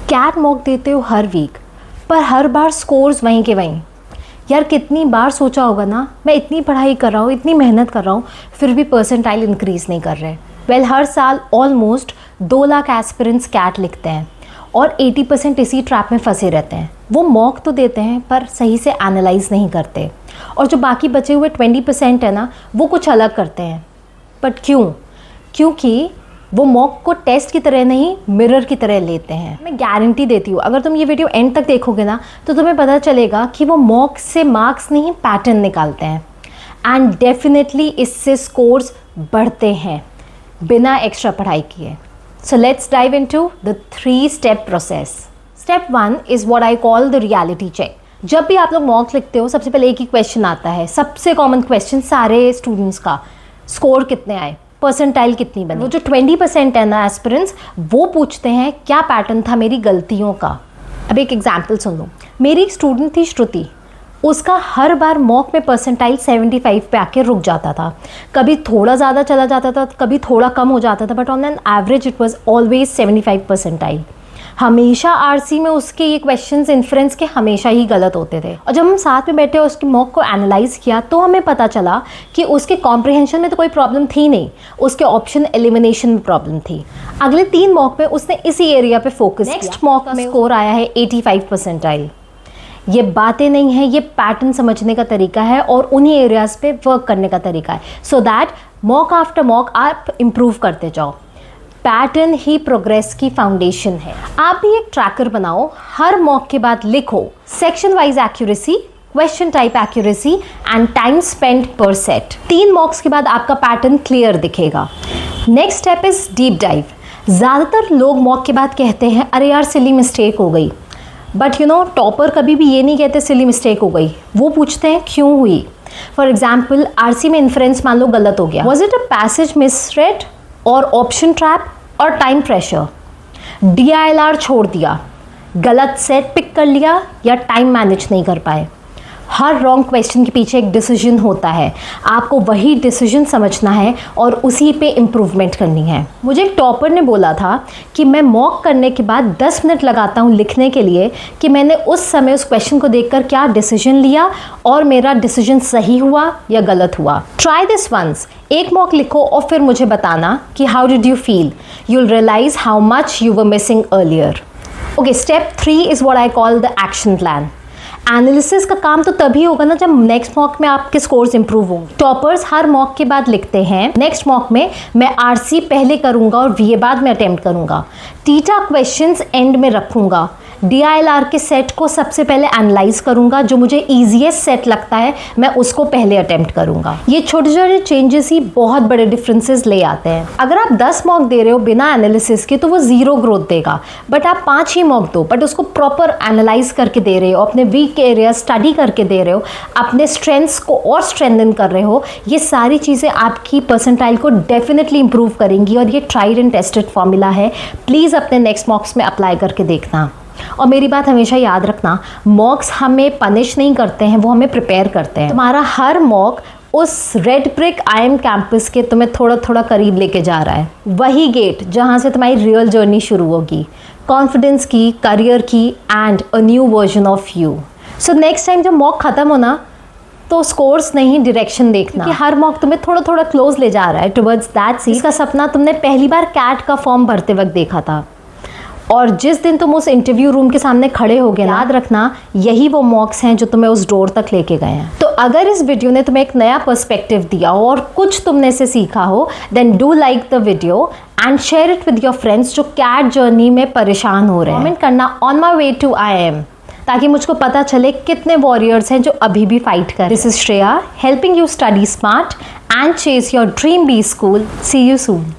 Cat mock देते हो हर week, पर हर बार स्कोर्स वहीं के वहीं। यार कितनी बार सोचा होगा ना, मैं इतनी पढ़ाई कर रहा हूँ, इतनी मेहनत कर रहा हूँ, फिर भी परसेंटाइल इंक्रीज़ नहीं कर रहे। वेल हर साल ऑलमोस्ट 2 लाख एस्पिरेंट्स कैट लिखते हैं और 80% इसी ट्रैप में फंसे रहते हैं। वो मॉक तो देते हैं पर सही से एनालाइज नहीं करते, और जो बाकी बचे हुए 20% है ना, वो कुछ अलग करते हैं। बट क्यों? क्योंकि वो मॉक को टेस्ट की तरह नहीं, मिरर की तरह लेते हैं। मैं गारंटी देती हूँ, अगर तुम ये वीडियो एंड तक देखोगे ना, तो तुम्हें पता चलेगा कि वो मॉक से मार्क्स नहीं, पैटर्न निकालते हैं। एंड डेफिनेटली इससे स्कोर्स बढ़ते हैं बिना एक्स्ट्रा पढ़ाई किए। So let's dive into the 3-step process. Step 1 is what I call the reality check. जब भी आप लोग मॉक लिखते हो, सबसे पहले एक ही क्वेश्चन आता है, सबसे कॉमन क्वेश्चन सारे स्टूडेंट्स का, स्कोर कितने आए, परसेंटाइल कितनी बनी। वो जो 20% है ना एस्पिरेंट्स, वो पूछते हैं क्या पैटर्न था मेरी गलतियों का। अब एक एग्जाम्पल सुन लो। मेरी एक स्टूडेंट थी श्रुति, उसका हर बार मॉक में परसेंटाइल 75 पे आके रुक जाता था। कभी थोड़ा ज़्यादा चला जाता था, कभी थोड़ा कम हो जाता था, but on an average it was always 75 percentile. हमेशा आरसी में उसके ये क्वेश्चंस इन्फ्रेंस के हमेशा ही गलत होते थे। और जब हम साथ में बैठे और उसकी मॉक को एनालाइज किया, तो हमें पता चला कि उसके कॉम्प्रिहेंशन में तो कोई प्रॉब्लम थी नहीं, उसके ऑप्शन एलिमिनेशन में प्रॉब्लम थी। अगले 3 मॉक में उसने इसी एरिया पे फोकस किया। नेक्स्ट मॉक में स्कोर आया है 85 परसेंटाइल। ये बातें नहीं है, ये पैटर्न समझने का तरीका है और उन्हीं एरियाज पे वर्क करने का तरीका है, so that mock after mock आप इम्प्रूव करते जाओ। पैटर्न ही प्रोग्रेस की फाउंडेशन है। आप भी एक ट्रैकर बनाओ, हर मॉक के बाद लिखो section wise accuracy, question type accuracy and time spent पर सेट। 3 मॉक्स के बाद आपका पैटर्न क्लियर दिखेगा। Next step is deep dive. ज़्यादातर लोग मॉक के बाद कहते हैं अरे यार सिली मिस्टेक हो गई, बट यू नो टॉपर कभी भी ये नहीं कहते सिली मिस्टेक हो गई, वो पूछते हैं क्यों हुई। फॉर एग्जाम्पल आरसी में इन्फ्रेंस मान लो गलत हो गया, was it a passage misread और ऑप्शन ट्रैप और टाइम प्रेशर, DILR छोड़ दिया, गलत सेट पिक कर लिया या टाइम मैनेज नहीं कर पाए। हर रॉन्ग क्वेश्चन के पीछे एक डिसीजन होता है, आपको वही डिसीजन समझना है और उसी पे इम्प्रूवमेंट करनी है। मुझे एक टॉपर ने बोला था कि मैं मॉक करने के बाद 10 मिनट लगाता हूँ लिखने के लिए कि मैंने उस समय उस क्वेश्चन को देखकर क्या डिसीजन लिया और मेरा डिसीजन सही हुआ या गलत हुआ। Try this once. एक मॉक लिखो और फिर मुझे बताना कि how did you feel. You will realise how much you were missing earlier. Okay, step 3 is what I call the action plan. Analysis का काम तो तभी होगा ना जब नेक्स्ट मॉक में आपके स्कोर्स इंप्रूव होंगे। टॉपर्स हर मॉक के बाद लिखते हैं नेक्स्ट मॉक में मैं आरसी पहले करूंगा और वीए बाद में अटेम्प्ट करूंगा, टीटा क्वेश्चंस एंड में रखूंगा, DILR के सेट को सबसे पहले एनालाइज करूंगा, जो मुझे ईजीएस्ट सेट लगता है मैं उसको पहले अटेम्प्ट करूंगा। ये छोटे छोटे चेंजेस ही बहुत बड़े डिफरेंसेस ले आते हैं। अगर आप 10 मॉक दे रहे हो बिना एनालिसिस के तो वो 0 ग्रोथ देगा, बट आप 5 ही मॉक दो बट उसको प्रॉपर एनालाइज करके दे रहे हो, अपने वीक एरिया स्टडी करके दे रहे हो, अपने स्ट्रेंथ्स को और स्ट्रेंथन कर रहे हो, ये सारी चीज़ें आपकी परसेंटाइल को डेफिनेटली इंप्रूव करेंगी। और ये ट्राइड एंड टेस्टेड फॉर्मूला है, प्लीज़ अपने नेक्स्ट मॉक्स में अप्लाई करके देखना। और मेरी बात हमेशा याद रखना, मॉक्स हमें पनिश नहीं करते हैं, वो हमें प्रिपेयर करते हैं। तुम्हारा हर मॉक उस रेड ब्रिक IIM कैंपस के तुम्हें थोड़ा थोड़ा करीब लेके जा रहा है, वही गेट जहाँ से तुम्हारी रियल जर्नी शुरू होगी, कॉन्फिडेंस की, करियर की and a new version of you. So next time जब मॉक ख़त्म होना तो स्कोर्स नहीं, डायरेक्शन देखना कि हर मॉक तुम्हें थोड़ा थोड़ा क्लोज ले जा रहा है टुवर्ड्स दैट सीट। इसका सपना तुमने पहली बार कैट का फॉर्म भरते वक्त देखा था, और जिस दिन तुम उस इंटरव्यू रूम के सामने खड़े होगे, याद रखना यही वो मॉक्स हैं जो तुम्हें उस डोर तक लेके गए हैं। तो अगर इस वीडियो ने तुम्हें एक नया पर्सपेक्टिव दिया हो और कुछ तुमने से सीखा हो, then do like the video and share it with your friends जो कैट जर्नी में परेशान हो रहे हैं। कमेंट करना on my way to IIM, ताकि मुझको पता चले कितने वॉरियर्स हैं जो अभी भी फाइट कर। This is Shreya, helping you study smart and chase your dream B school. See you soon.